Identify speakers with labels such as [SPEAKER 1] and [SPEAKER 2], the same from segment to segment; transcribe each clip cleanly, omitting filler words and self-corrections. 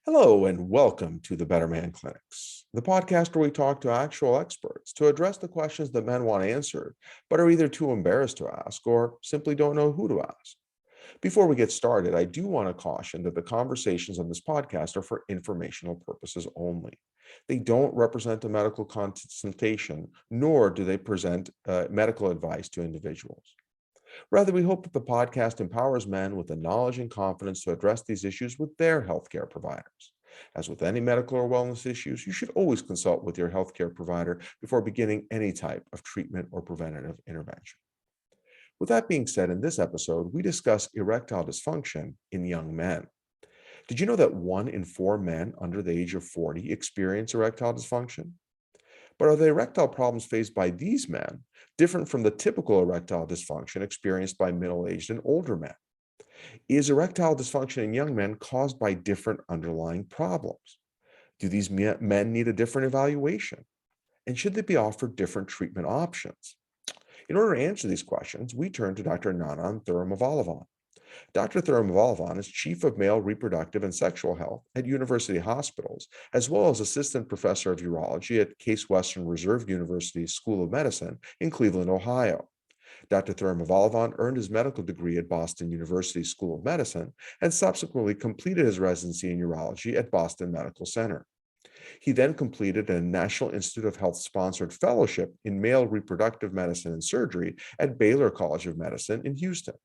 [SPEAKER 1] Hello and welcome to the Better Man Clinics, the podcast where we talk to actual experts to address the questions that men want answered, but are either too embarrassed to ask or simply don't know who to ask. Before we get started, I do want to caution that the conversations on this podcast are for informational purposes only. They don't represent a medical consultation, nor do they present medical advice to individuals. Rather, we hope that the podcast empowers men with the knowledge and confidence to address these issues with their healthcare providers. As with any medical or wellness issues, you should always consult with your healthcare provider before beginning any type of treatment or preventative intervention. With that being said, in this episode, we discuss erectile dysfunction in young men. Did you know that 1 in 4 men under the age of 40 experience erectile dysfunction? But are the erectile problems faced by these men different from the typical erectile dysfunction experienced by middle-aged and older men? Is erectile dysfunction in young men caused by different underlying problems? Do these men need a different evaluation? And should they be offered different treatment options? In order to answer these questions, we turn to Dr. Nanan Thurumavalavan. Dr. Thurumavalavan is Chief of Male Reproductive and Sexual Health at University Hospitals, as well as Assistant Professor of Urology at Case Western Reserve University School of Medicine in Cleveland, Ohio. Dr. Thurumavalavan earned his medical degree at Boston University School of Medicine and subsequently completed his residency in urology at Boston Medical Center. He then completed a National Institute of Health-sponsored fellowship in male reproductive medicine and surgery at Baylor College of Medicine in Houston.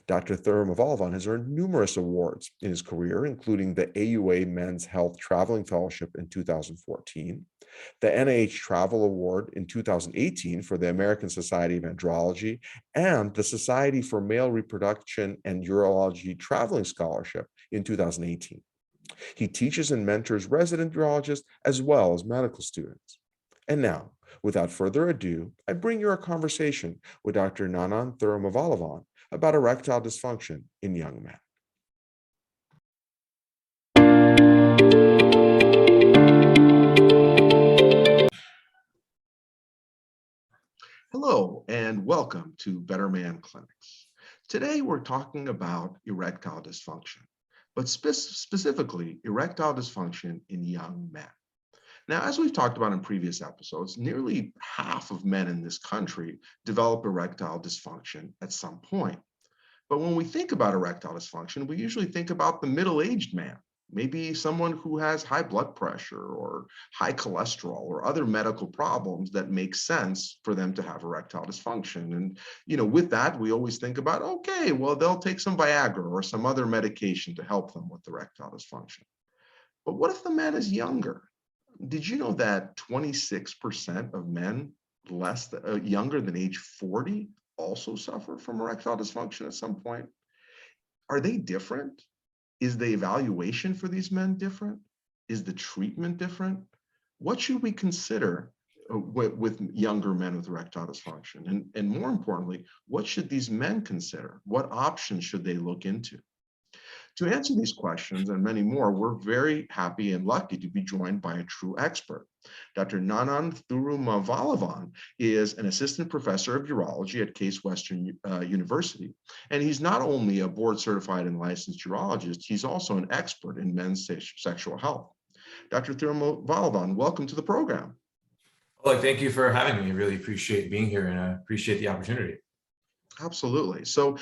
[SPEAKER 1] Dr. Thurumavalavan has earned numerous awards in his career, including the AUA Men's Health Traveling Fellowship in 2014, the NIH Travel Award in 2018 for the American Society of Andrology, and the Society for Male Reproduction and Urology Traveling Scholarship in 2018. He teaches and mentors resident urologists as well as medical students. And now, without further ado, I bring you a conversation with Dr. Nanan Thurumavalavan about erectile dysfunction in young men. Hello, and welcome to Better Man Clinics. Today, we're talking about erectile dysfunction, but specifically erectile dysfunction in young men. Now, as we've talked about in previous episodes, nearly half of men in this country develop erectile dysfunction at some point. But when we think about erectile dysfunction, we usually think about the middle-aged man, maybe someone who has high blood pressure or high cholesterol or other medical problems that make sense for them to have erectile dysfunction. And, with that, we always think about, okay, well, they'll take some Viagra or some other medication to help them with erectile dysfunction. But what if the man is younger? Did you know that 26% of men younger than age 40 also suffer from erectile dysfunction at some point? Are they different? Is the evaluation for these men different? Is the treatment different? What should we consider with younger men with erectile dysfunction? And more importantly, what should these men consider? What options should they look into? To answer these questions and many more, we're very happy and lucky to be joined by a true expert. Dr. Nanan Thurumavalavan is an assistant professor of urology at Case Western University, and he's not only a board-certified and licensed urologist, he's also an expert in men's sexual health. Dr. Thurumavalavan, welcome to the program.
[SPEAKER 2] Well, thank you for having me. I really appreciate being here and I appreciate the opportunity.
[SPEAKER 1] Absolutely. So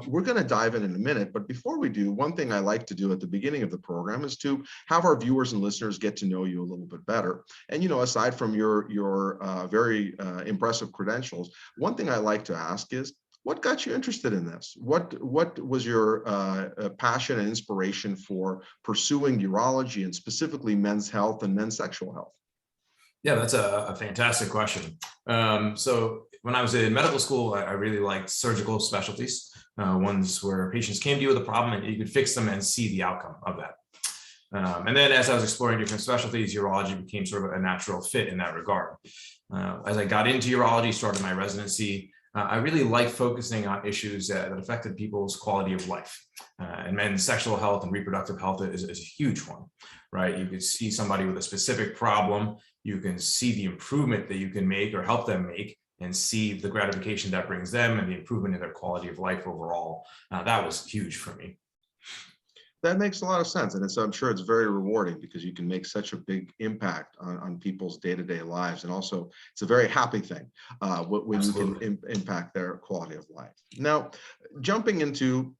[SPEAKER 1] we're going to dive in a minute, but before we do, one thing I like to do at the beginning of the program is to have our viewers and listeners get to know you a little bit better. And, aside from your very impressive credentials, one thing I like to ask is, what got you interested in this? What was your passion and inspiration for pursuing urology and specifically men's health and men's sexual health?
[SPEAKER 2] Yeah, that's a fantastic question. So when I was in medical school, I really liked surgical specialties, ones where patients came to you with a problem and you could fix them and see the outcome of that. And then as I was exploring different specialties, urology became sort of a natural fit in that regard. As I got into urology, started my residency, I really liked focusing on issues that affected people's quality of life. And men's sexual health and reproductive health is a huge one, right? You could see somebody with a specific problem, you can see the improvement that you can make or help them make, and see the gratification that brings them and the improvement in their quality of life overall. That was huge for me.
[SPEAKER 3] That makes a lot of sense. And I'm sure it's very rewarding because you can make such a big impact on people's day-to-day lives. And also, it's a very happy thing when you can impact their quality of life. Now, jumping into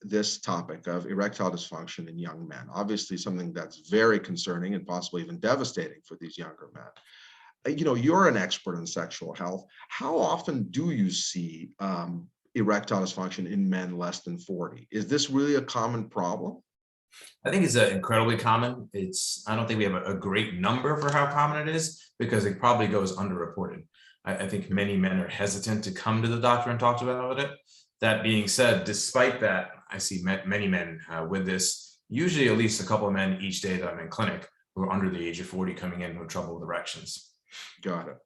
[SPEAKER 3] this topic of erectile dysfunction in young men, obviously something that's very concerning and possibly even devastating for these younger men. You're an expert in sexual health. How often do you see erectile dysfunction in men less than 40? Is this really a common problem?
[SPEAKER 2] I think it's incredibly common. I don't think we have a great number for how common it is because it probably goes underreported. I think many men are hesitant to come to the doctor and talk about it. That being said, despite that, I see many men with this, usually at least a couple of men each day that I'm in clinic who are under the age of 40 coming in with trouble with erections.
[SPEAKER 3] Got it.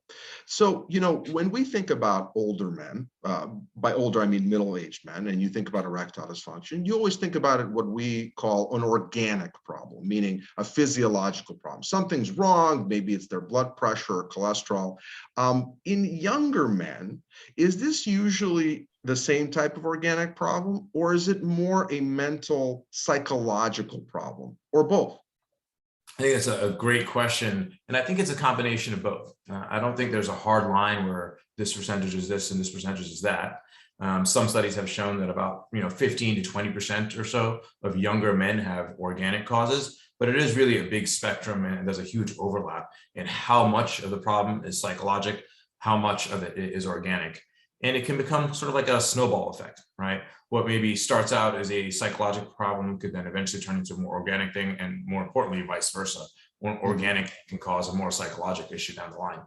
[SPEAKER 3] So, when we think about older men, by older, I mean middle-aged men, and you think about erectile dysfunction, you always think about it what we call an organic problem, meaning a physiological problem. Something's wrong, maybe it's their blood pressure or cholesterol. In younger men, is this usually the same type of organic problem, or is it more a mental, psychological problem, or both?
[SPEAKER 2] I think that's a great question. And I think it's a combination of both. I don't think there's a hard line where this percentage is this and this percentage is that. Some studies have shown that about 15 to 20% or so of younger men have organic causes, but it is really a big spectrum and there's a huge overlap in how much of the problem is psychologic, how much of it is organic. And it can become sort of like a snowball effect, right? What maybe starts out as a psychological problem could then eventually turn into a more organic thing, and more importantly, vice versa. One organic can cause a more psychological issue down the line.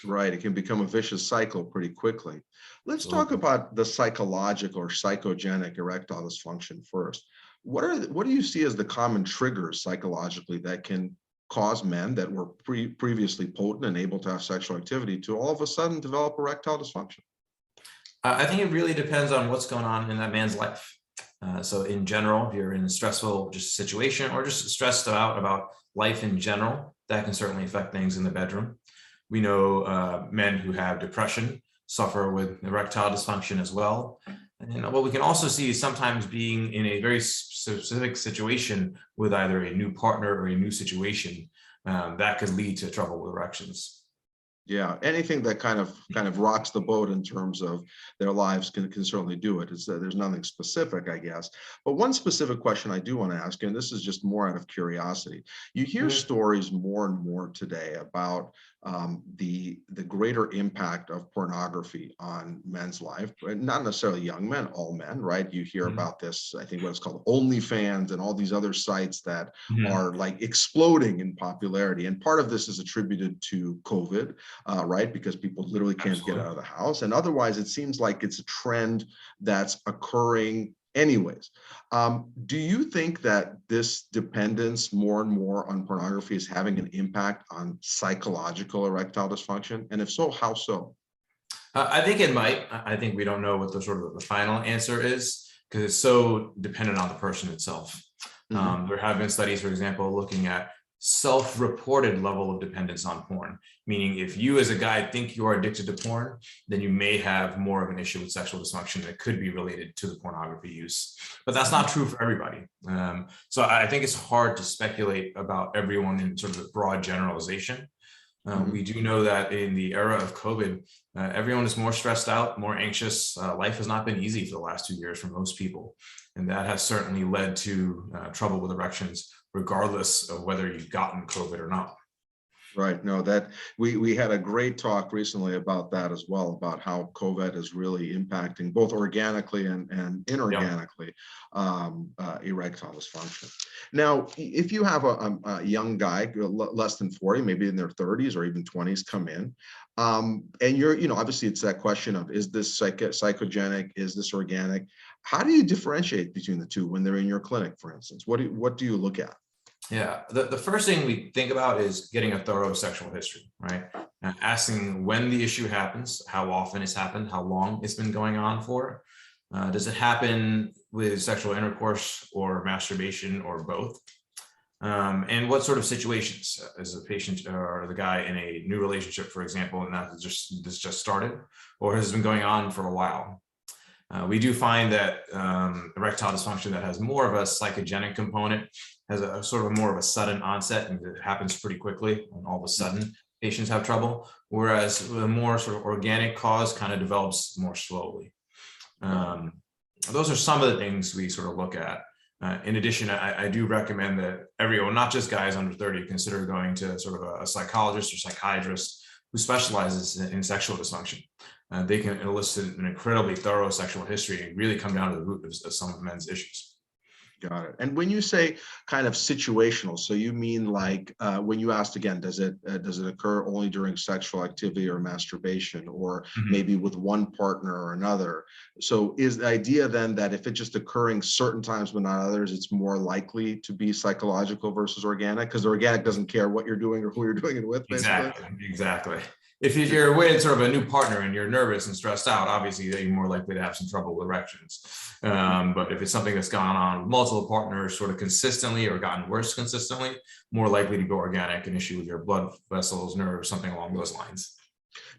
[SPEAKER 3] Right. It can become a vicious cycle pretty quickly. Let's talk about the psychological or psychogenic erectile dysfunction first. What do you see as the common triggers psychologically that can cause men that were previously potent and able to have sexual activity to all of a sudden develop erectile dysfunction?
[SPEAKER 2] I think it really depends on what's going on in that man's life. So in general, if you're in a stressful situation or just stressed out about life in general, that can certainly affect things in the bedroom. We know men who have depression suffer with erectile dysfunction as well. And what we can also see is sometimes being in a very specific situation with either a new partner or a new situation that could lead to trouble with erections.
[SPEAKER 3] Yeah, anything that kind of rocks the boat in terms of their lives can certainly do it. It's there's nothing specific, I guess. But one specific question I do want to ask you, and this is just more out of curiosity. You hear stories more and more today about the greater impact of pornography on men's life, but not necessarily young men, all men, right? You hear about this, I think what it's called OnlyFans and all these other sites that are like exploding in popularity. And part of this is attributed to COVID, right? Because people literally can't get out of the house. And otherwise, it seems like it's a trend that's occurring anyways. Do you think that this dependence more and more on pornography is having an impact on psychological erectile dysfunction? And if so, how so?
[SPEAKER 2] I think it might. I think we don't know what the sort of the final answer is because it's so dependent on the person itself. There have been studies, for example, looking at self-reported level of dependence on porn, meaning if you as a guy think you are addicted to porn, then you may have more of an issue with sexual dysfunction that could be related to the pornography use. But that's not true for everybody. So I think it's hard to speculate about everyone in sort of a broad generalization. We do know that in the era of COVID, everyone is more stressed out, more anxious. Life has not been easy for the last 2 years for most people. And that has certainly led to trouble with erections, regardless of whether you've gotten COVID or not.
[SPEAKER 3] Right. No, that we had a great talk recently about that as well, about how COVID is really impacting both organically and inorganically erectile dysfunction. Now, if you have a young guy, less than 40, maybe in their 30s or even 20s, come in, and you're, obviously it's that question of, is this psychogenic, is this organic? How do you differentiate between the two when they're in your clinic, for instance? What do you look at?
[SPEAKER 2] Yeah, the first thing we think about is getting a thorough sexual history, right? Asking when the issue happens, how often it's happened, how long it's been going on for. Does it happen with sexual intercourse or masturbation or both? And what sort of situations? Is the patient or the guy in a new relationship, for example, and this just started, or has it been going on for a while? We do find that erectile dysfunction that has more of a psychogenic component has a sort of more of a sudden onset, and it happens pretty quickly, and all of a sudden patients have trouble, whereas the more sort of organic cause kind of develops more slowly. Those are some of the things we sort of look at. In addition, I do recommend that everyone, not just guys under 30, consider going to sort of a psychologist or psychiatrist who specializes in sexual dysfunction. They can elicit an incredibly thorough sexual history and really come down to the root of some of men's issues.
[SPEAKER 3] Got it. And when you say kind of situational, so you mean like when you asked again, does it occur only during sexual activity or masturbation, or maybe with one partner or another? So is the idea then that if it's just occurring certain times but not others, it's more likely to be psychological versus organic? Because the organic doesn't care what you're doing or who you're doing it with, basically.
[SPEAKER 2] Exactly. If you're with sort of a new partner and you're nervous and stressed out, obviously you're more likely to have some trouble with erections. But if it's something that's gone on with multiple partners sort of consistently or gotten worse consistently, more likely to go organic, an issue with your blood vessels, nerves, something along those lines.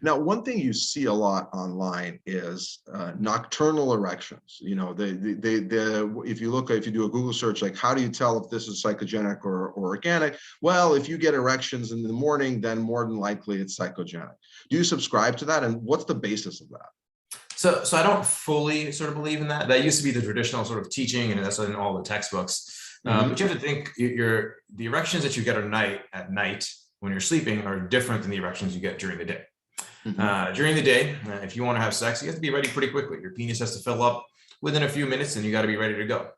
[SPEAKER 3] Now, one thing you see a lot online is nocturnal erections. You know, if you do a Google search, like how do you tell if this is psychogenic or organic? Well, if you get erections in the morning, then more than likely it's psychogenic. Do you subscribe to that? And what's the basis of that?
[SPEAKER 2] So I don't fully sort of believe in that. That used to be the traditional sort of teaching, and that's in all the textbooks. But you have to think the erections that you get at night when you're sleeping are different than the erections you get during the day. During the day, if you want to have sex, you have to be ready pretty quickly. Your penis has to fill up within a few minutes and you got to be ready to go.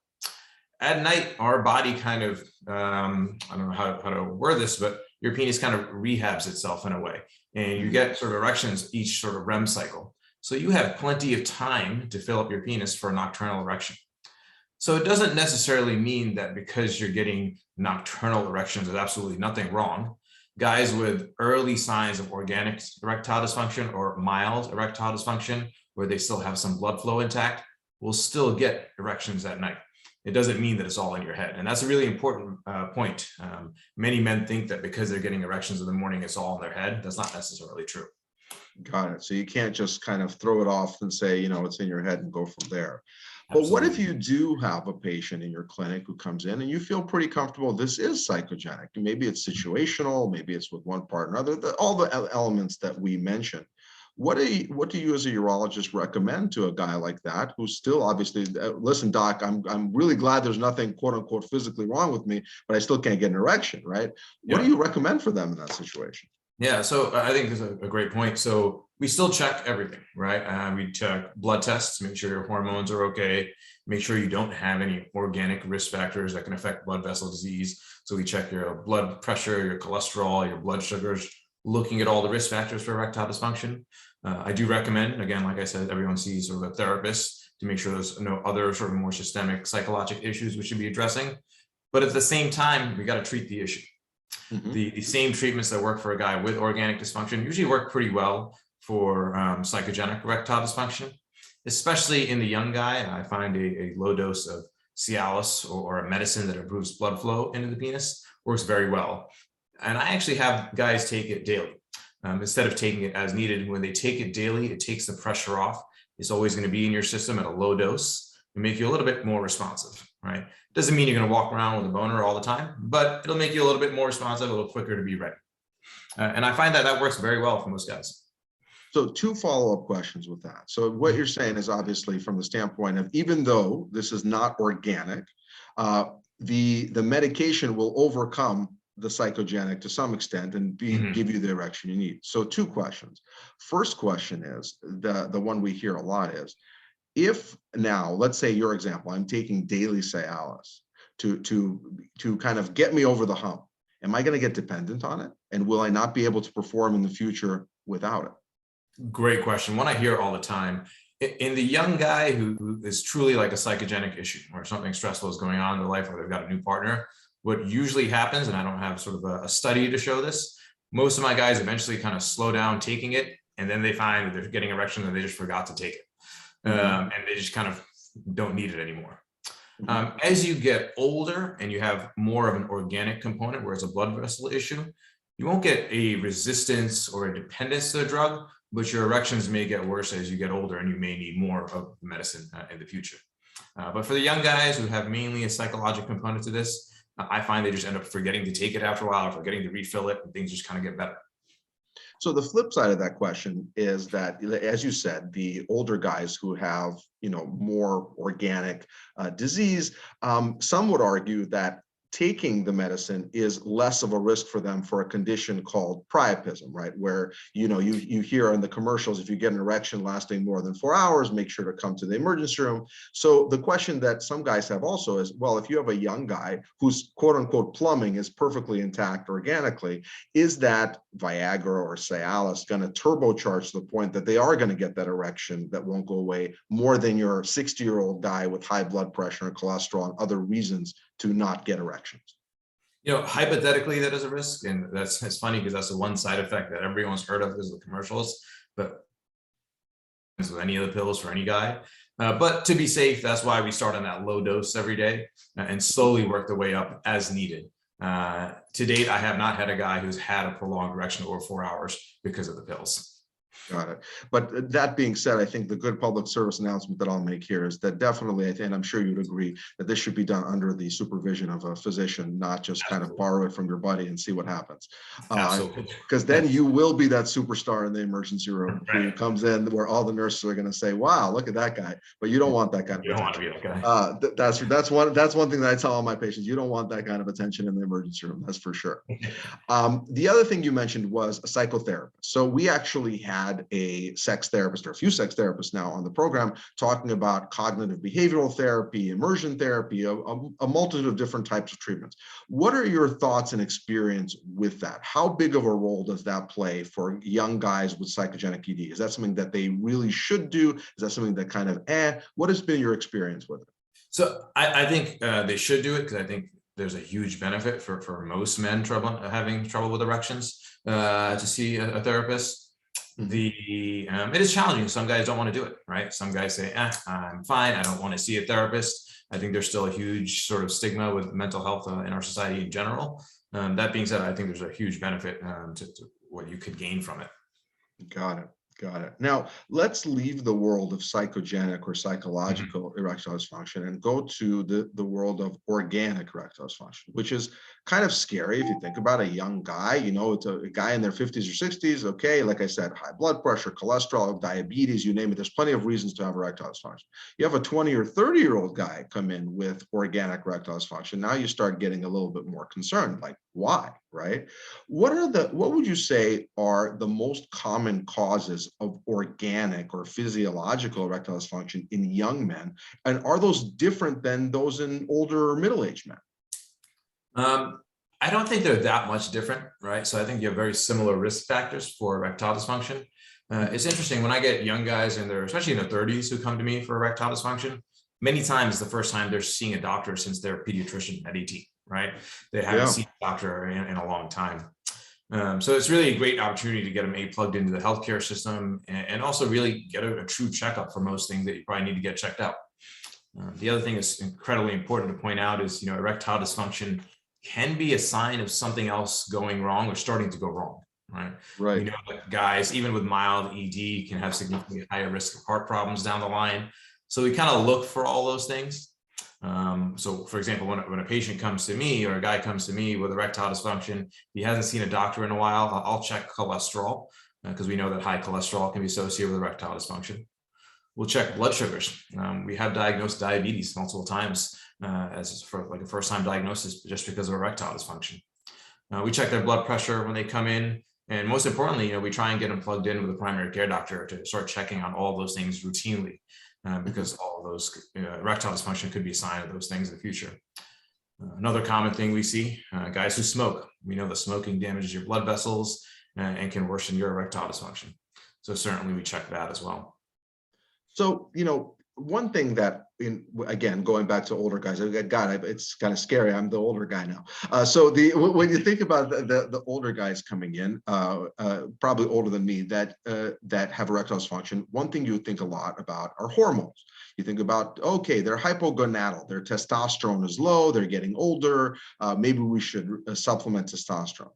[SPEAKER 2] At night, our body kind of, I don't know how to word this, but your penis kind of rehabs itself in a way. And you get sort of erections each sort of REM cycle. So you have plenty of time to fill up your penis for a nocturnal erection. So it doesn't necessarily mean that because you're getting nocturnal erections, there's absolutely nothing wrong. Guys with early signs of organic erectile dysfunction or mild erectile dysfunction, where they still have some blood flow intact, will still get erections at night. It doesn't mean that it's all in your head. And that's a really important point. Many men think that because they're getting erections in the morning, it's all in their head. That's not necessarily true.
[SPEAKER 3] Got it. So you can't just kind of throw it off and say, you know, it's in your head and go from there.
[SPEAKER 2] Absolutely.
[SPEAKER 3] But what if you do have a patient in your clinic who comes in and you feel pretty comfortable this is psychogenic? Maybe it's situational, maybe it's with one part or another, all the elements that we mentioned. What do you as a urologist recommend to a guy like that who's still obviously, listen, doc, I'm really glad there's nothing quote unquote physically wrong with me, but I still can't get an erection, right? What do you recommend for them in that situation?
[SPEAKER 2] Yeah, so I think that's a great point. So we still check everything, right? We check blood tests, make sure your hormones are okay, make sure you don't have any organic risk factors that can affect blood vessel disease. So we check your blood pressure, your cholesterol, your blood sugars, looking at all the risk factors for erectile dysfunction. I do recommend, again, like I said, everyone sees sort of a therapist to make sure there's no other sort of more systemic psychological issues we should be addressing. But at the same time, we got to treat the issue. The same treatments that work for a guy with organic dysfunction usually work pretty well for psychogenic erectile dysfunction, especially in the young guy. I find a low dose of Cialis or a medicine that improves blood flow into the penis works very well. And I actually have guys take it daily instead of taking it as needed. When they take it daily, it takes the pressure off. It's always going to be in your system at a low dose and make you a little bit more responsive, right? Doesn't mean you're going to walk around with a boner all the time, but it'll make you a little bit more responsive, a little quicker to be ready. And I find that works very well for most guys.
[SPEAKER 3] So two follow-up questions with that. So what you're saying is obviously from the standpoint of, even though this is not organic, the medication will overcome the psychogenic to some extent and give you the erection you need. So two questions. First question is, the one we hear a lot is, if now, let's say your example, I'm taking daily Cialis to kind of get me over the hump, am I going to get dependent on it? And will I not be able to perform in the future without it?
[SPEAKER 2] Great question. One I hear all the time. In the young guy who is truly like a psychogenic issue or something stressful is going on in their life, or they've got a new partner, what usually happens, and I don't have sort of a study to show this, most of my guys eventually kind of slow down taking it, and then they find that they're getting erection and they just forgot to take it. And they just kind of don't need it anymore. As you get older and you have more of an organic component where it's a blood vessel issue, you won't get a resistance or a dependence to the drug, but your erections may get worse as you get older, and you may need more of medicine in the future. But for the young guys who have mainly a psychological component to this, I find they just end up forgetting to take it after a while, or forgetting to refill it, and things just kind of get better.
[SPEAKER 3] So the flip side of that question is that, as you said, the older guys who have, more organic disease, some would argue that taking the medicine is less of a risk for them for a condition called priapism, right? Where, you hear in the commercials, if you get an erection lasting more than 4 hours, make sure to come to the emergency room. So the question that some guys have also is, well, if you have a young guy whose quote unquote plumbing is perfectly intact organically, is that Viagra or Cialis going to turbocharge to the point that they are going to get that erection that won't go away more than your 60-year-old guy with high blood pressure and cholesterol and other reasons to not get erections?
[SPEAKER 2] Hypothetically, that is a risk, and it's funny because that's the one side effect that everyone's heard of is the commercials, but with any of the pills for any guy. But to be safe, that's why we start on that low dose every day and slowly work the way up as needed. To date, I have not had a guy who's had a prolonged erection over 4 hours because of the pills.
[SPEAKER 3] Got it. But that being said, I think the good public service announcement that I'll make here is that definitely, and I'm sure you'd agree, that this should be done under the supervision of a physician, not just kind of borrow it from your buddy and see what happens. Because then you will be that superstar in the emergency room who comes in where all the nurses are going to say, wow, look at that guy. But you don't want that kind of attention.
[SPEAKER 2] You don't want to be that
[SPEAKER 3] That's
[SPEAKER 2] guy.
[SPEAKER 3] one thing that I tell all my patients. You don't want that kind of attention in the emergency room. That's for sure. The other thing you mentioned was a psychotherapist. So we actually had a sex therapist, or a few sex therapists now on the program, talking about cognitive behavioral therapy, immersion therapy, a multitude of different types of treatments. What are your thoughts and experience with that? How big of a role does that play for young guys with psychogenic ED? Is that something that they really should do? Is that something that kind of, what has been your experience with it?
[SPEAKER 2] So I think they should do it, because I think there's a huge benefit for most men having trouble with erections to see a therapist. It is challenging. Some guys don't want to do it, right? Some guys say, I'm fine, I don't want to see a therapist. I think there's still a huge sort of stigma with mental health in our society in general. That being said, I think there's a huge benefit to what you could gain from it.
[SPEAKER 3] Got it. Now, let's leave the world of psychogenic or psychological erectile dysfunction and go to the world of organic erectile dysfunction, which is kind of scary if you think about a young guy. It's a guy in their 50s or 60s. Okay, like I said, high blood pressure, cholesterol, diabetes, you name it. There's plenty of reasons to have erectile dysfunction. You have a 20 or 30-year-old guy come in with organic erectile dysfunction. Now you start getting a little bit more concerned, like why, right? What would you say are the most common causes of organic or physiological erectile dysfunction in young men? And are those different than those in older or middle-aged men?
[SPEAKER 2] I don't think they're that much different, right? So I think you have very similar risk factors for erectile dysfunction. It's interesting when I get young guys especially in their 30s who come to me for erectile dysfunction, many times it's the first time they're seeing a doctor since they're a pediatrician at 18, right? They haven't seen a doctor in a long time. So it's really a great opportunity to get them plugged into the healthcare system and also really get a true checkup for most things that you probably need to get checked out. The other thing that's incredibly important to point out is, erectile dysfunction can be a sign of something else going wrong or starting to go wrong, right?
[SPEAKER 3] Right.
[SPEAKER 2] We know that guys, even with mild ED, can have significantly higher risk of heart problems down the line. So we kind of look for all those things. So for example, when a patient comes to me or a guy comes to me with erectile dysfunction, he hasn't seen a doctor in a while, I'll check cholesterol because we know that high cholesterol can be associated with erectile dysfunction. We'll check blood sugars. We have diagnosed diabetes multiple times as for like a first-time diagnosis just because of erectile dysfunction. We check their blood pressure when they come in. And most importantly, we try and get them plugged in with a primary care doctor to start checking on all those things routinely. Because all of those erectile dysfunction could be a sign of those things in the future. Another common thing we see, guys who smoke. We know that smoking damages your blood vessels and can worsen your erectile dysfunction. So certainly we check that as well.
[SPEAKER 3] So, one thing that, again, going back to older guys, God, it's kind of scary. I'm the older guy now. So when you think about the older guys coming in, probably older than me, that have erectile dysfunction, one thing you think a lot about are hormones. You think about, okay, they're hypogonadal, their testosterone is low, they're getting older, maybe we should supplement testosterone.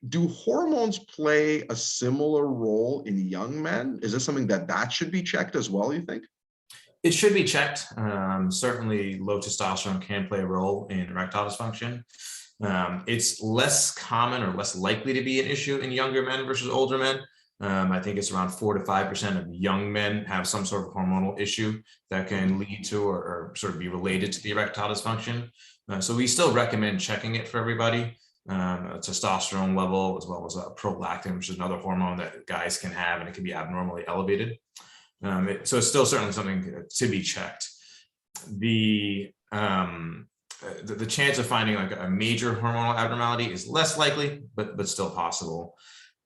[SPEAKER 3] Do hormones play a similar role in young men? Is this something that should be checked as well, you think?
[SPEAKER 2] It should be checked. Certainly, low testosterone can play a role in erectile dysfunction. It's less common or less likely to be an issue in younger men versus older men. I think it's around 4 to 5% of young men have some sort of hormonal issue that can lead to or sort of be related to the erectile dysfunction. So we still recommend checking it for everybody. Testosterone level, as well as prolactin, which is another hormone that guys can have, and it can be abnormally elevated. So it's still certainly something to be checked. The chance of finding like a major hormonal abnormality is less likely, but still possible.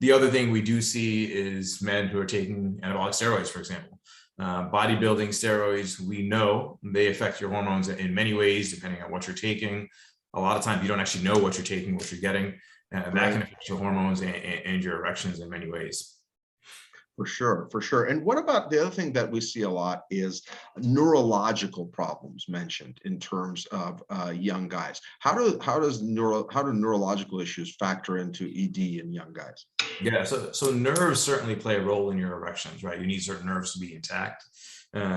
[SPEAKER 2] The other thing we do see is men who are taking anabolic steroids, for example. Bodybuilding steroids, we know they affect your hormones in many ways, depending on what you're taking. A lot of times you don't actually know what you're taking, what you're getting, and that can affect your hormones and your erections in many ways.
[SPEAKER 3] For sure, for sure. And what about the other thing that we see a lot is neurological problems mentioned in terms of young guys. How do neurological issues factor into ED in young guys?
[SPEAKER 2] Yeah, so nerves certainly play a role in your erections, right? You need certain nerves to be intact.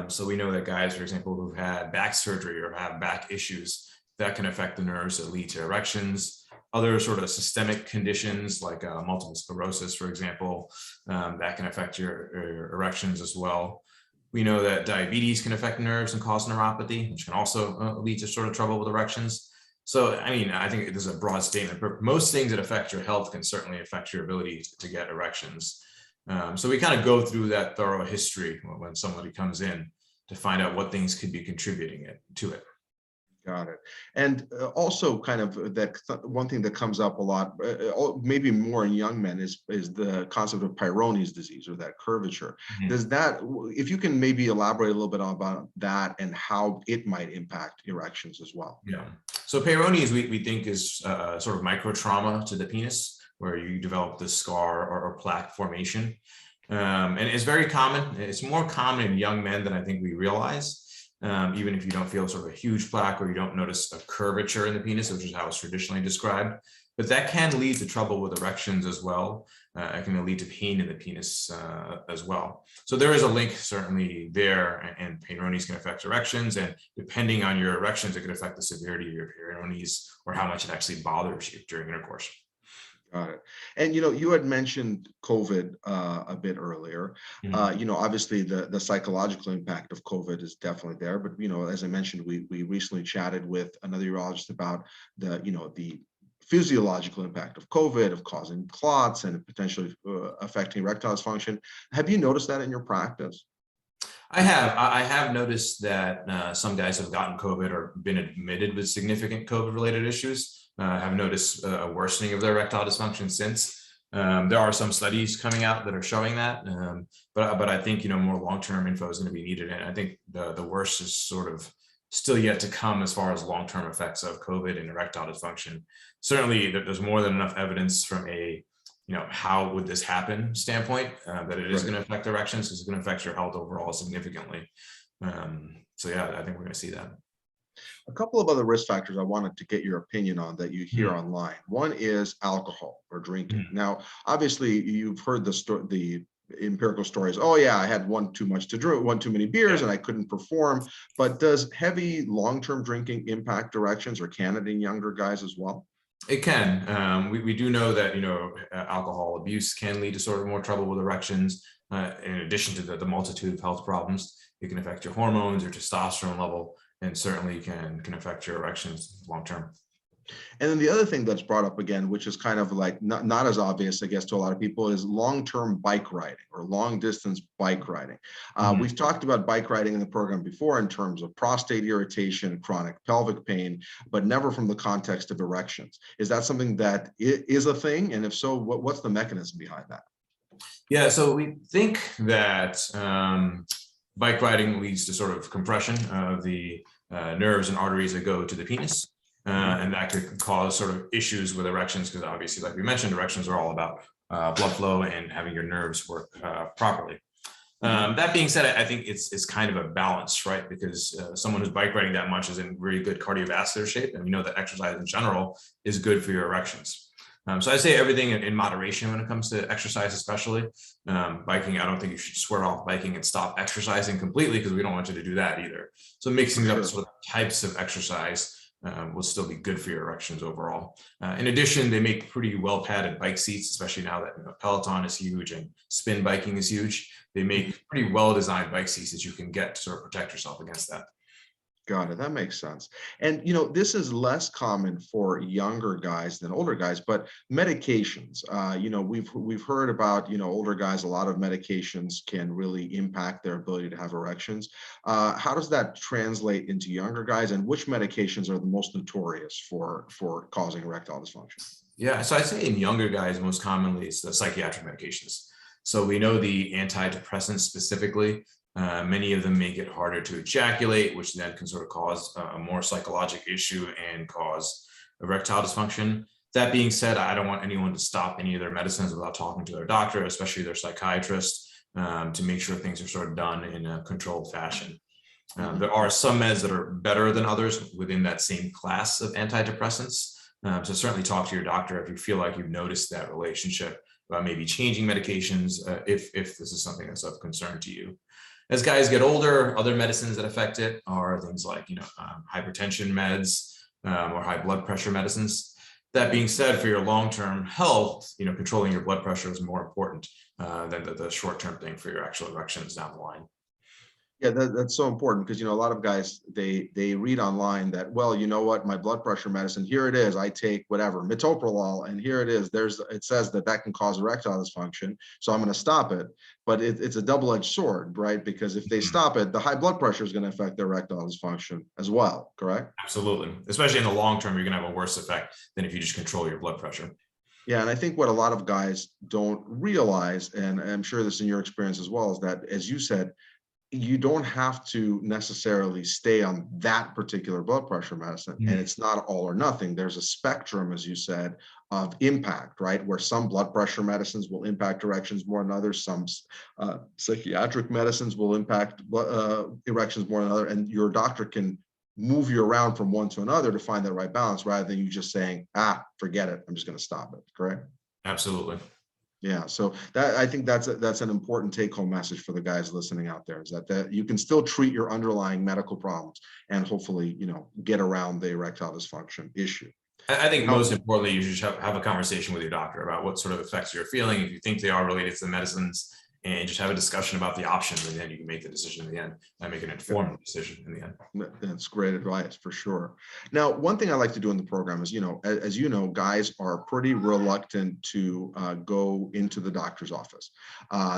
[SPEAKER 2] So we know that guys, for example, who've had back surgery or have back issues, that can affect the nerves that lead to erections. Other sort of systemic conditions like multiple sclerosis, for example, that can affect your erections as well. We know that diabetes can affect nerves and cause neuropathy, which can also lead to sort of trouble with erections. So, I mean, I think this is a broad statement, but most things that affect your health can certainly affect your ability to get erections. So we kind of go through that thorough history when somebody comes in to find out what things could be contributing to it.
[SPEAKER 3] Got it. And also kind of one thing that comes up a lot, maybe more in young men, is the concept of Pyronius disease, or that curvature. Mm-hmm. Does that, if you can maybe elaborate a little bit about that and how it might impact erections as well?
[SPEAKER 2] Yeah. So Pyronius, we think is sort of micro trauma to the penis, where you develop this scar or plaque formation. And it's very common. It's more common in young men than I think we realize. Even if you don't feel sort of a huge plaque or you don't notice a curvature in the penis, which is how it's traditionally described, but that can lead to trouble with erections as well. It can lead to pain in the penis as well. So there is a link certainly there, and Pyronius can affect erections, and depending on your erections, it could affect the severity of your Pyronius or how much it actually bothers you during intercourse.
[SPEAKER 3] Got it. And you had mentioned COVID a bit earlier. Mm-hmm. Obviously the psychological impact of COVID is definitely there. But as I mentioned, we recently chatted with another urologist about the physiological impact of COVID, of causing clots and potentially affecting erectile dysfunction. Have you noticed that in your practice?
[SPEAKER 2] I have noticed that some guys have gotten COVID or been admitted with significant COVID-related issues. Have noticed a worsening of their erectile dysfunction since. There are some studies coming out that are showing that, but I think more long-term info is going to be needed, and I think the worst is sort of still yet to come as far as long-term effects of COVID and erectile dysfunction. Certainly, there's more than enough evidence from a how would this happen standpoint that it is going to affect erections. It's going to affect your health overall significantly. So yeah, I think we're going to see that.
[SPEAKER 3] A couple of other risk factors I wanted to get your opinion on that you hear online. One is alcohol or drinking. Now, obviously, you've heard the empirical stories. Oh yeah, I had one too many beers and I couldn't perform. But does heavy long-term drinking impact erections, or can it in younger guys as well?
[SPEAKER 2] It can. We do know that alcohol abuse can lead to sort of more trouble with erections. In addition to the multitude of health problems, it can affect your hormones, your testosterone level, and certainly can affect your erections long term.
[SPEAKER 3] And then the other thing that's brought up again, which is kind of like not as obvious, I guess, to a lot of people, is long-term bike riding or long-distance bike riding. We've talked about bike riding in the program before in terms of prostate irritation, chronic pelvic pain, but never from the context of erections. Is that something that is a thing? And if so, what's the mechanism behind that?
[SPEAKER 2] Yeah, so we think that bike riding leads to sort of compression of the nerves and arteries that go to the penis. And that could cause sort of issues with erections, because obviously, like we mentioned, erections are all about blood flow and having your nerves work properly. That being said, I think it's kind of a balance, right? Because someone who's bike riding that much is in really good cardiovascular shape, and we know that exercise in general is good for your erections. So I say everything in moderation when it comes to exercise, especially biking. I don't think you should swear off biking and stop exercising completely, because we don't want you to do that either. So mixing up sort of types of exercise will still be good for your erections overall. In addition, they make pretty well padded bike seats, especially now that Peloton is huge and spin biking is huge. They make pretty well designed bike seats that you can get to sort of protect yourself against that.
[SPEAKER 3] Got it. That makes sense. And this is less common for younger guys than older guys, but medications, we've heard about, older guys, a lot of medications can really impact their ability to have erections. How does that translate into younger guys, and which medications are the most notorious for causing erectile dysfunction?
[SPEAKER 2] Yeah, so I'd say in younger guys, most commonly it's the psychiatric medications. So we know the antidepressants specifically. Many of them make it harder to ejaculate, which then can sort of cause a more psychological issue and cause erectile dysfunction. That being said, I don't want anyone to stop any of their medicines without talking to their doctor, especially their psychiatrist, to make sure things are sort of done in a controlled fashion. There are some meds that are better than others within that same class of antidepressants. So certainly talk to your doctor if you feel like you've noticed that relationship about maybe changing medications if this is something that's of concern to you. As guys get older, other medicines that affect it are things like, hypertension meds or high blood pressure medicines. That being said, for your long-term health, controlling your blood pressure is more important than the short-term thing for your actual erections down the line.
[SPEAKER 3] Yeah, that's so important, because a lot of guys, they read online that, well, you know what, my blood pressure medicine, here it is, I take whatever metoprolol, and here it is, it says that can cause erectile dysfunction, so I'm going to stop it. But it's a double-edged sword, right? Because if they stop it, the high blood pressure is going to affect their erectile dysfunction as well, correct?
[SPEAKER 2] Absolutely. Especially in the long term, you're going to have a worse effect than if you just control your blood pressure.
[SPEAKER 3] Yeah, and I think what a lot of guys don't realize, and I'm sure this in your experience as well, is that, as you said, you don't have to necessarily stay on that particular blood pressure medicine, and it's not all or nothing. There's a spectrum, as you said, of impact, right? Where some blood pressure medicines will impact erections more than others. Some psychiatric medicines will impact erections more than others, and your doctor can move you around from one to another to find that right balance, rather than you just saying, forget it, I'm just going to stop it. Correct?
[SPEAKER 2] Absolutely.
[SPEAKER 3] Yeah, so I think that's an important take-home message for the guys listening out there, is that you can still treat your underlying medical problems and hopefully, get around the erectile dysfunction issue.
[SPEAKER 2] I think most importantly, you should have a conversation with your doctor about what sort of effects you're feeling, if you think they are related to the medicines, and just have a discussion about the options, and then you can make the decision in the end and make an informed decision in the end.
[SPEAKER 3] That's great advice, for sure. Now, one thing I like to do in the program is, as you know, guys are pretty reluctant to go into the doctor's office.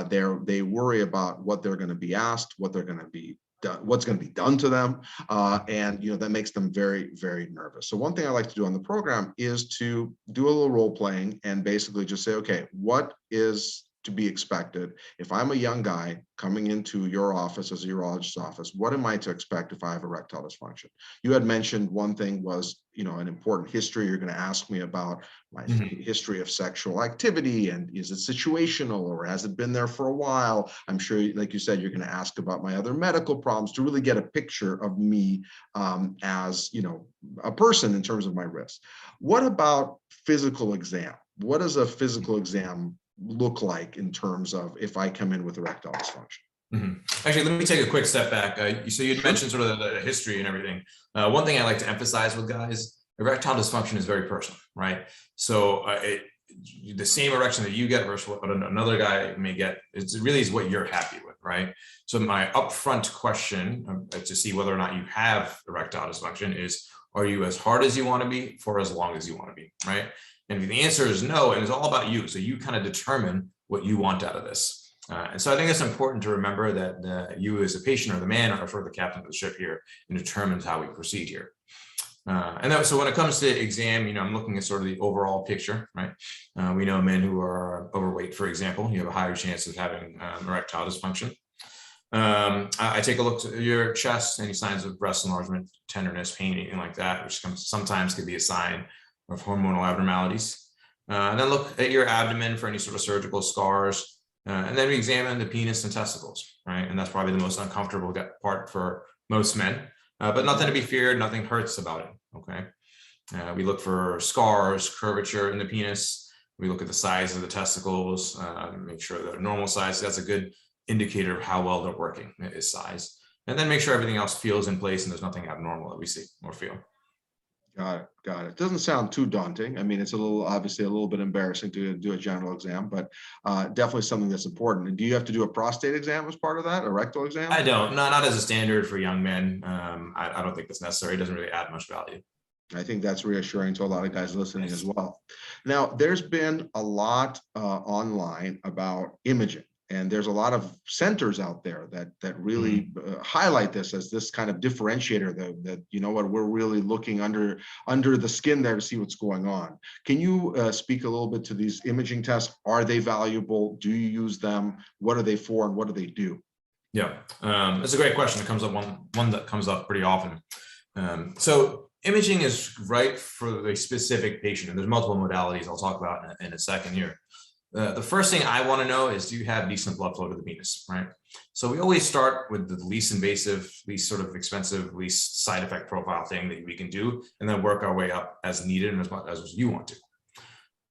[SPEAKER 3] They worry about what they're going to be asked, what they're going to be what's going to be done to them, and that makes them very, very nervous. So one thing I like to do on the program is to do a little role playing and basically just say, okay, what is to be expected if I'm a young guy coming into your office as a urologist's office? What am I to expect if I have erectile dysfunction? You had mentioned one thing was, an important history. You're going to ask me about my history of sexual activity, and is it situational, or has it been there for a while? I'm sure, like you said, you're going to ask about my other medical problems to really get a picture of me as, a person in terms of my risk. What about physical exam? What does a physical exam look like in terms of if I come in with erectile dysfunction?
[SPEAKER 2] Actually, let me take a quick step back. So you'd mentioned sort of the history and everything. One thing I like to emphasize with guys, erectile dysfunction is very personal, right? So the same erection that you get versus what another guy may get, it really is what you're happy with, right? So my upfront question to see whether or not you have erectile dysfunction is, are you as hard as you want to be for as long as you want to be, right? And if the answer is no, and it's all about you, so you kind of determine what you want out of this. And so I think it's important to remember that you as a patient, or the man, or sort of the captain of the ship here, and determines how we proceed here. So when it comes to exam, I'm looking at sort of the overall picture, right? We know men who are overweight, for example, you have a higher chance of having erectile dysfunction. I take a look at your chest, any signs of breast enlargement, tenderness, pain, anything like that, which sometimes could be a sign of hormonal abnormalities. And then look at your abdomen for any sort of surgical scars. And then we examine the penis and testicles, right? And that's probably the most uncomfortable part for most men, but nothing to be feared, nothing hurts about it, okay? We look for scars, curvature in the penis. We look at the size of the testicles, make sure they're normal size. That's a good indicator of how well they're working, is size. And then make sure everything else feels in place and there's nothing abnormal that we see or feel.
[SPEAKER 3] Got it. Got it. Doesn't sound too daunting. I mean, it's obviously a little bit embarrassing to do a general exam, but definitely something that's important. And do you have to do a prostate exam as part of that, a rectal exam?
[SPEAKER 2] I don't, not as a standard for young men. I don't think that's necessary. It doesn't really add much value.
[SPEAKER 3] I think that's reassuring to a lot of guys listening as well. Now, there's been a lot online about imaging. And there's a lot of centers out there that really highlight this as this kind of differentiator that you know what, we're really looking under the skin there to see what's going on. Can you speak a little bit to these imaging tests? Are they valuable? Do you use them? What are they for and what do they do?
[SPEAKER 2] Yeah, that's a great question. It comes up one that comes up pretty often. So imaging is right for the specific patient, and there's multiple modalities I'll talk about in a second here. The first thing I want to know is, do you have decent blood flow to the penis, right? So we always start with the least invasive, least sort of expensive, least side effect profile thing that we can do, and then work our way up as needed and as much as you want to.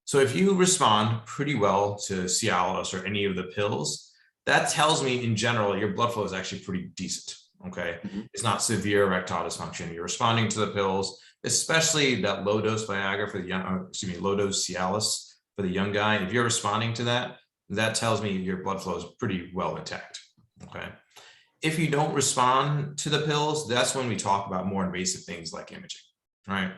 [SPEAKER 2] So if you respond pretty well to Cialis or any of the pills, that tells me in general, your blood flow is actually pretty decent, okay? It's not severe erectile dysfunction. You're responding to the pills, especially that low dose Viagra for the young, low dose Cialis for the young guy. If you're responding to that, that tells me your blood flow is pretty well intact, okay? If you don't respond to the pills, that's when we talk about more invasive things like imaging, right?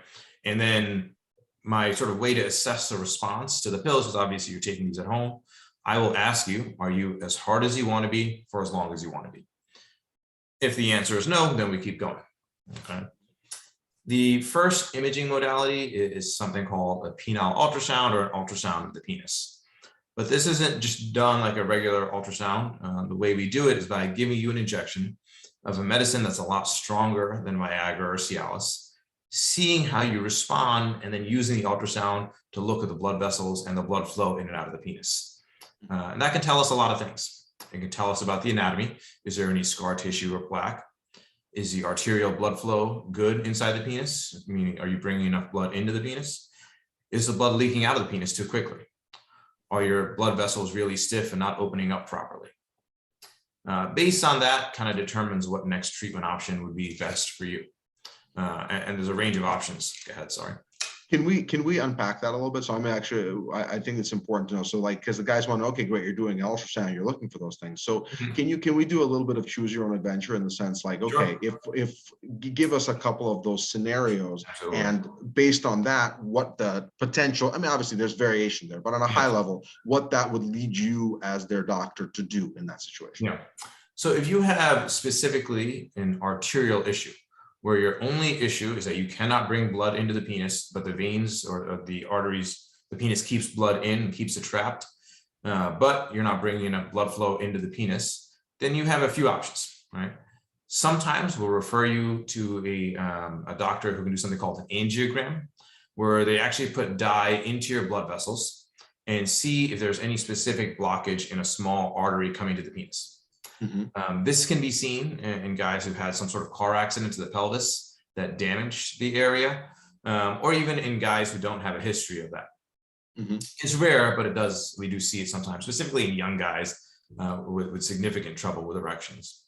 [SPEAKER 2] And then my sort of way to assess the response to the pills is obviously you're taking these at home. I will ask you, are you as hard as you want to be for as long as you want to be? If the answer is no, then we keep going, okay? The first imaging modality is something called a penile ultrasound or an ultrasound of the penis. But this isn't just done like a regular ultrasound. The way we do it is by giving you an injection of a medicine that's a lot stronger than Viagra or Cialis, seeing how you respond, and then using the ultrasound to look at the blood vessels and the blood flow in and out of the penis. And that can tell us a lot of things. It can tell us about the anatomy. Is there any scar tissue or plaque? Is the arterial blood flow good inside the penis? Meaning, are you bringing enough blood into the penis? Is the blood leaking out of the penis too quickly? Are your blood vessels really stiff and not opening up properly? Based on that, kind of determines what next treatment option would be best for you. And there's a range of options. Go ahead, sorry.
[SPEAKER 3] Can we unpack that a little bit? So I'm actually, I think it's important to know. So like, because the guys want to, okay, great, you're doing ultrasound, you're looking for those things. So can we do a little bit of choose your own adventure in the sense like, okay, sure, if give us a couple of those scenarios. Absolutely. And based on that, what the potential, I mean, obviously there's variation there, but on a high level, what that would lead you as their doctor to do in that situation.
[SPEAKER 2] Yeah. So if you have specifically an arterial issue, where your only issue is that you cannot bring blood into the penis, but the veins or the arteries, the penis keeps blood in and keeps it trapped, but you're not bringing enough blood flow into the penis, then you have a few options, right? Sometimes we'll refer you to a doctor who can do something called an angiogram, where they actually put dye into your blood vessels and see if there's any specific blockage in a small artery coming to the penis. This can be seen in guys who've had some sort of car accident to the pelvis that damaged the area, or even in guys who don't have a history of that. It's rare, but we do see it sometimes, specifically in young guys with significant trouble with erections.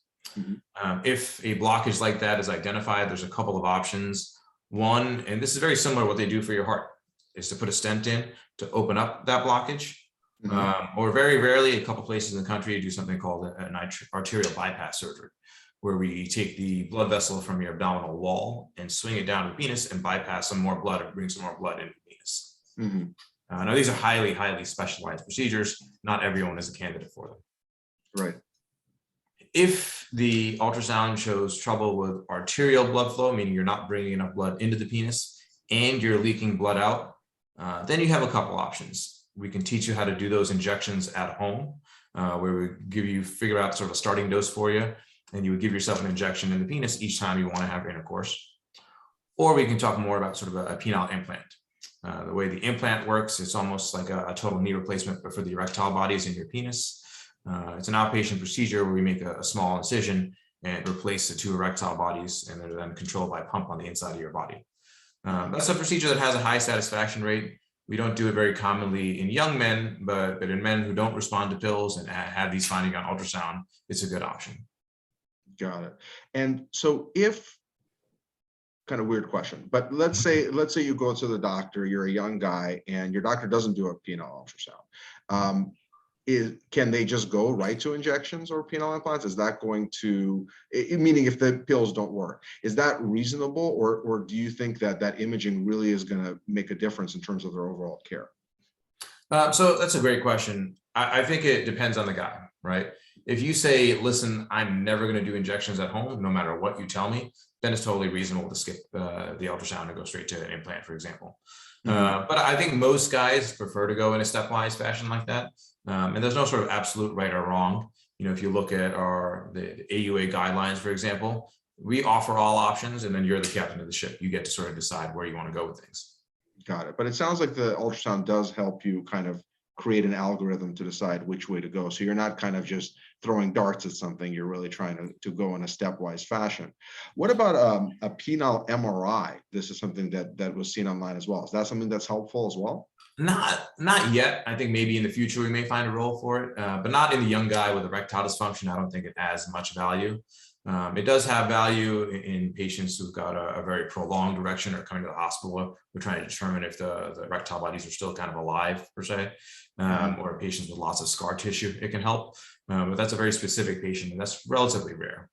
[SPEAKER 2] If a blockage like that is identified, there's a couple of options. One, and this is very similar to what they do for your heart, is to put a stent in to open up that blockage. Or very rarely, a couple places in the country do something called an arterial bypass surgery, where we take the blood vessel from your abdominal wall and swing it down to the penis and bypass some more blood or bring some more blood into the penis. Now, these are highly, highly specialized procedures. Not everyone is a candidate for them.
[SPEAKER 3] Right.
[SPEAKER 2] If the ultrasound shows trouble with arterial blood flow, meaning you're not bringing enough blood into the penis and you're leaking blood out, then you have a couple options. We can teach you how to do those injections at home. where we figure out sort of a starting dose for you, and you would give yourself an injection in the penis each time you want to have intercourse. Or we can talk more about sort of a penile implant. The way the implant works, it's almost like a total knee replacement, but for the erectile bodies in your penis. It's an outpatient procedure where we make a small incision and replace the two erectile bodies, and they're then controlled by a pump on the inside of your body. That's a procedure that has a high satisfaction rate. We don't do it very commonly in young men, but in men who don't respond to pills and have these findings on ultrasound, it's a good option.
[SPEAKER 3] Got it. And so if, kind of weird question, but let's say you go to the doctor, you're a young guy, and your doctor doesn't do a penile ultrasound. Can they just go right to injections or penile implants? Is that going to, meaning if the pills don't work, is that reasonable, or do you think that imaging really is going to make a difference in terms of their overall care?
[SPEAKER 2] So that's a great question. I think it depends on the guy, right? If you say, listen, I'm never going to do injections at home, no matter what you tell me, then it's totally reasonable to skip the ultrasound and go straight to an implant, for example. But I think most guys prefer to go in a stepwise fashion like that. And there's no sort of absolute right or wrong. You know, if you look at the AUA guidelines, for example, we offer all options, and then you're the captain of the ship. You get to sort of decide where you want to go with things. Got
[SPEAKER 3] it. But it sounds like the ultrasound does help you kind of create an algorithm to decide which way to go. So you're not kind of just throwing darts at something. You're really trying to go in a stepwise fashion. What about a penile MRI? This is something that was seen online as well. Is that something that's helpful as well?
[SPEAKER 2] Not yet. I think maybe in the future we may find a role for it, but not in the young guy with erectile dysfunction. I don't think it has much value. It does have value in patients who've got a very prolonged erection or coming to the hospital. We're trying to determine if the erectile bodies are still kind of alive, per se, or patients with lots of scar tissue. It can help, but that's a very specific patient, and that's relatively rare.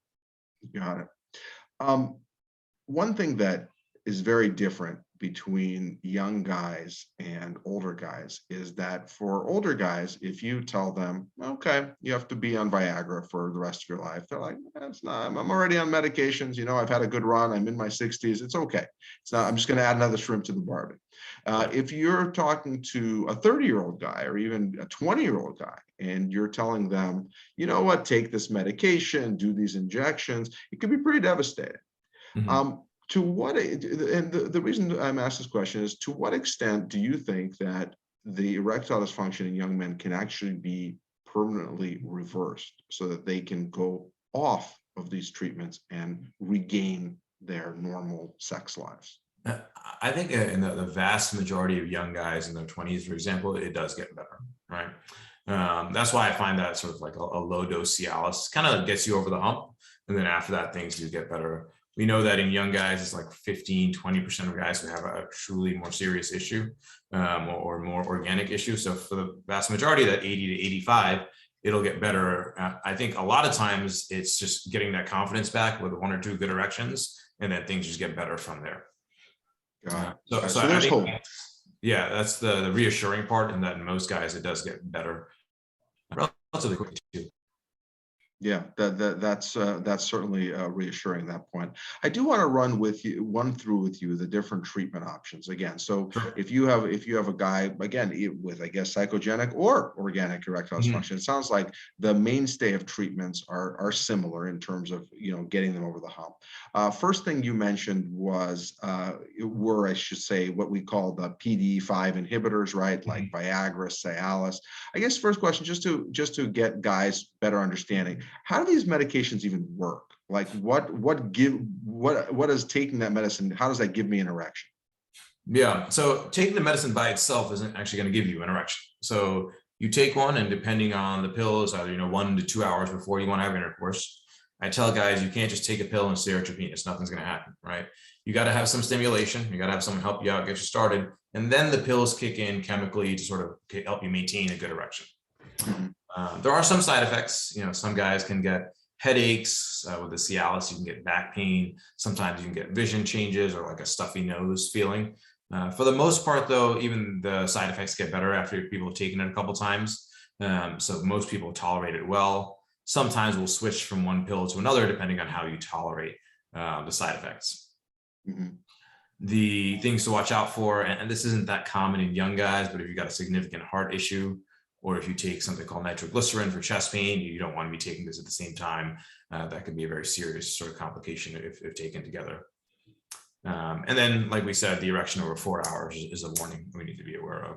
[SPEAKER 3] Got it. One thing that is very different between young guys and older guys is that for older guys, if you tell them, okay, you have to be on Viagra for the rest of your life, they're like, it's not, I'm already on medications. You know, I've had a good run. I'm in my 60s. It's okay. It's not, I'm just going to add another shrimp to the barbie. If you're talking to a 30-year-old guy or even a 20-year-old guy, and you're telling them, you know what, take this medication, do these injections, it could be pretty devastating. To what, and the reason I'm asked this question is, to what extent do you think that the erectile dysfunction in young men can actually be permanently reversed so that they can go off of these treatments and regain their normal sex lives?
[SPEAKER 2] I think in the vast majority of young guys in their 20s, for example, it does get better, right? That's why I find that sort of like a low dose Cialis kind of gets you over the hump. And then after that, things do get better. We know that in young guys, it's like 15-20% of guys who have a truly more serious issue or more organic issue. So for the vast majority, that 80 to 85, it'll get better. I think a lot of times it's just getting that confidence back with 1 or 2 good erections, and then things just get better from there. So there's hope. Yeah, that's the reassuring part, and that in most guys, it does get better relatively quickly too.
[SPEAKER 3] Yeah, that's certainly reassuring, that point. I do want to run through with you the different treatment options again. So if you have a guy, again, with, I guess, psychogenic or organic erectile dysfunction, it sounds like the mainstay of treatments are similar in terms of, you know, getting them over the hump. First thing you mentioned were, I should say, what we call the PDE5 inhibitors, right? Like Viagra, Cialis. I guess first question, just to get guys better understanding, how do these medications even work? Like what is taking that medicine? How does that give me an erection?
[SPEAKER 2] Yeah, so taking the medicine by itself isn't actually going to give you an erection. So you take one, and depending on the pills, either 1 to 2 hours before you want to have intercourse, I tell guys you can't just take a pill and stare at your penis. Nothing's going to happen, right? You got to have some stimulation. You got to have someone help you out, get you started, and then the pills kick in chemically to sort of help you maintain a good erection. There are some side effects. Some guys can get headaches with the Cialis. You can get back pain. Sometimes you can get vision changes or like a stuffy nose feeling. For the most part, though, even the side effects get better after people have taken it a couple times. So most people tolerate it well. Sometimes we'll switch from one pill to another depending on how you tolerate the side effects. The things to watch out for, and this isn't that common in young guys, but if you've got a significant heart issue or if you take something called nitroglycerin for chest pain, you don't want to be taking this at the same time. That could be a very serious sort of complication if taken together. And then, like we said, the erection over 4 hours is a warning we need to be aware of.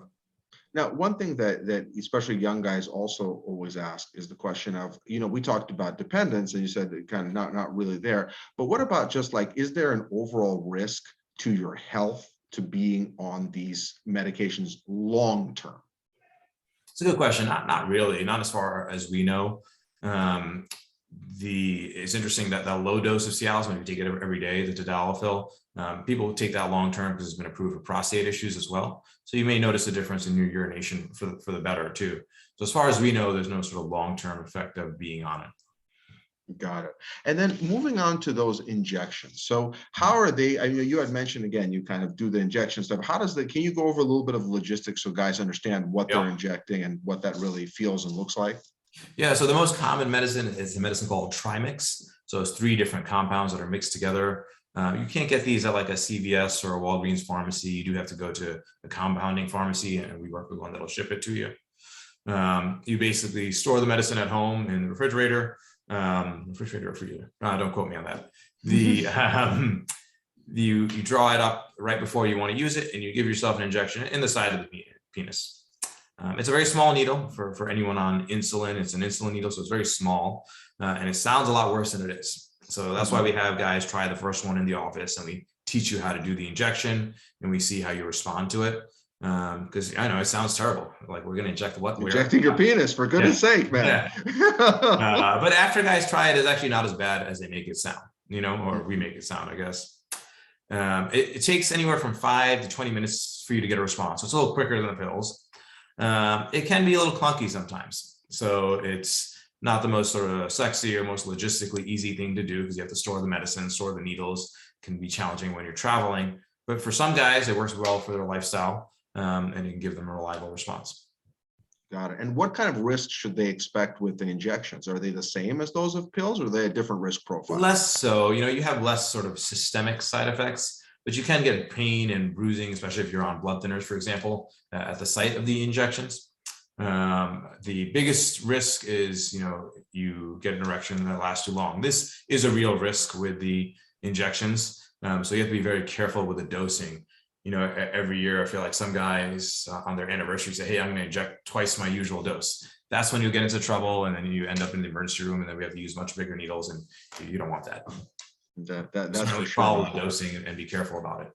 [SPEAKER 3] Now, one thing that especially young guys also always ask is the question of, we talked about dependence, and you said that kind of not really there, but what about just like, is there an overall risk to your health to being on these medications long term?
[SPEAKER 2] It's a good question. Not really, not as far as we know. It's interesting that low dose of Cialis, when you take it every day, the tadalafil, people take that long term because it's been approved for prostate issues as well. So you may notice a difference in your urination for the better too. So as far as we know, there's no sort of long-term effect of being on it.
[SPEAKER 3] Got it. And then moving on to those injections. So how are they? I mean, you had mentioned, again, you kind of do the injection stuff. Can you go over a little bit of logistics so guys understand what they're injecting and what that really feels and looks like?
[SPEAKER 2] Yeah, so the most common medicine is a medicine called Trimix. So it's 3 different compounds that are mixed together. You can't get these at like a CVS or a Walgreens pharmacy. You do have to go to a compounding pharmacy, and we work with one that'll ship it to you. You basically store the medicine at home in the refrigerator. Refrigerator or freezer. Don't quote me on that. You draw it up right before you want to use it, and you give yourself an injection in the side of the penis. It's a very small needle for anyone on insulin. It's an insulin needle, so it's very small, and it sounds a lot worse than it is. So that's why we have guys try the first one in the office, and we teach you how to do the injection, and we see how you respond to it. Because I know it sounds terrible. Like, we're going to inject what?
[SPEAKER 3] Injecting your penis, for goodness sake, man.
[SPEAKER 2] Yeah. But after guys try it, it's actually not as bad as they make it sound, or we make it sound, I guess. It takes anywhere from 5 to 20 minutes for you to get a response. So it's a little quicker than the pills. It can be a little clunky sometimes. So it's not the most sort of sexy or most logistically easy thing to do, because you have to store the medicine, store the needles. It can be challenging when you're traveling. But for some guys, it works well for their lifestyle. And you can give them a reliable response.
[SPEAKER 3] Got it. And what kind of risks should they expect with the injections? Are they the same as those of pills, or are they a different risk profile?
[SPEAKER 2] Less so. You have less sort of systemic side effects, but you can get pain and bruising, especially if you're on blood thinners, for example, at the site of the injections. The biggest risk is, you get an erection that lasts too long. This is a real risk with the injections. So you have to be very careful with the dosing. Every year I feel like some guys on their anniversary say, hey, I'm going to inject twice my usual dose. That's when you get into trouble, and then you end up in the emergency room, and then we have to use much bigger needles, and you don't want that.
[SPEAKER 3] That's
[SPEAKER 2] so
[SPEAKER 3] for sure.
[SPEAKER 2] Follow the dosing and be careful about it.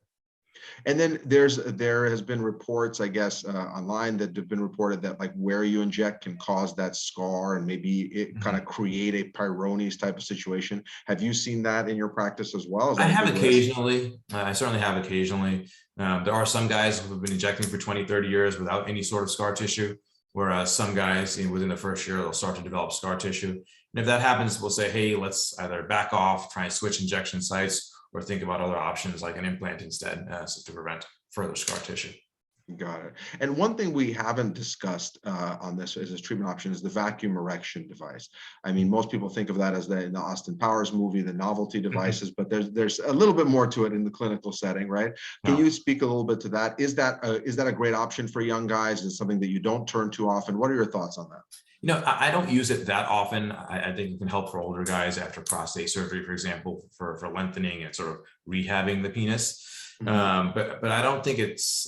[SPEAKER 3] And then there has been reports, I guess, online that have been reported that like where you inject can cause that scar, and maybe it kind of create a Pyronius type of situation. Have you seen that in your practice as well?
[SPEAKER 2] I have occasionally. I certainly have occasionally. There are some guys who have been injecting for 20, 30 years without any sort of scar tissue, whereas some guys, within the first year, they'll start to develop scar tissue. And if that happens, we'll say, hey, let's either back off, try and switch injection sites, or think about other options like an implant instead, to prevent further scar tissue.
[SPEAKER 3] Got it. And one thing we haven't discussed on this as a treatment option is the vacuum erection device. I mean, most people think of that as in the Austin Powers movie, the novelty devices, but there's a little bit more to it in the clinical setting, right? Can you speak a little bit to that? Is that a great option for young guys? Is it something that you don't turn to often? What are your thoughts on that?
[SPEAKER 2] I don't use it that often. I think it can help for older guys after prostate surgery, for example, for lengthening and sort of rehabbing the penis. But I don't think it's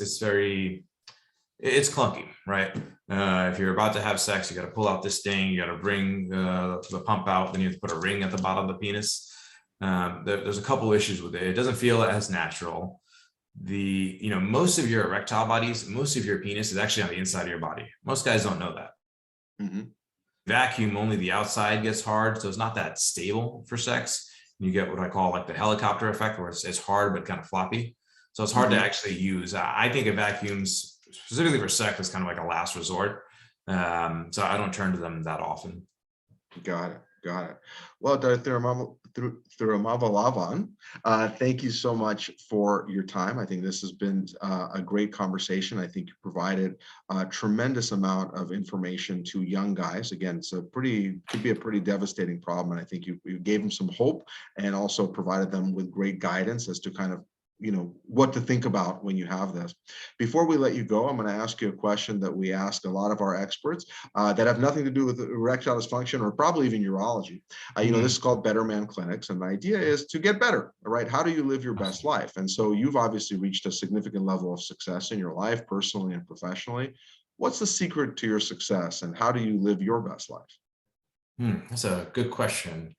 [SPEAKER 2] clunky, right? If you're about to have sex, you got to pull out this thing, you got to bring the pump out, then you have to put a ring at the bottom of the penis. There's a couple issues with it. It doesn't feel as natural. Most of your erectile bodies, most of your penis is actually on the inside of your body. Most guys don't know that. Vacuum, only the outside gets hard, so it's not that stable for sex. You get what I call like the helicopter effect, where it's hard but kind of floppy. So it's hard to actually use. I think of vacuums specifically for sex as kind of like a last resort. So I don't turn to them that often.
[SPEAKER 3] Got it. Well, Dr. Thirumavalavan, thank you so much for your time. I think this has been a great conversation. I think you provided a tremendous amount of information to young guys. Again, could be a pretty devastating problem. And I think you gave them some hope, and also provided them with great guidance as to kind of what to think about when you have this. Before we let you go, I'm going to ask you a question that we ask a lot of our experts that have nothing to do with erectile dysfunction or probably even urology. This is called Better Man Clinics, and the idea is to get better, right? How do you live your best life? And so you've obviously reached a significant level of success in your life, personally and professionally. What's the secret to your success, and how do you live your best life?
[SPEAKER 2] That's a good question.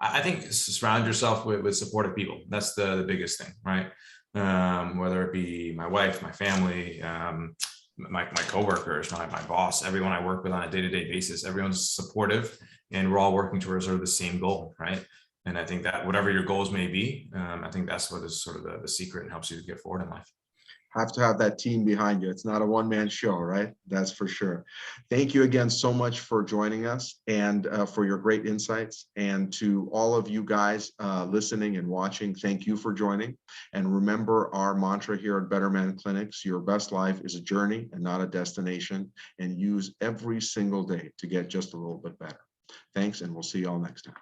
[SPEAKER 2] I think surround yourself with supportive people. That's the biggest thing, right? Whether it be my wife, my family, my coworkers, my boss, everyone I work with on a day-to-day basis, everyone's supportive, and we're all working towards sort of the same goal, right? And I think that whatever your goals may be, I think that's what is sort of the secret and helps you to get forward in life.
[SPEAKER 3] Have to have that team behind you. It's not a one-man show, right? That's for sure. Thank you again so much for joining us and for your great insights. And to all of you guys listening and watching, thank you for joining. And remember our mantra here at Better Man Clinics: your best life is a journey and not a destination. And use every single day to get just a little bit better. Thanks, and we'll see you all next time.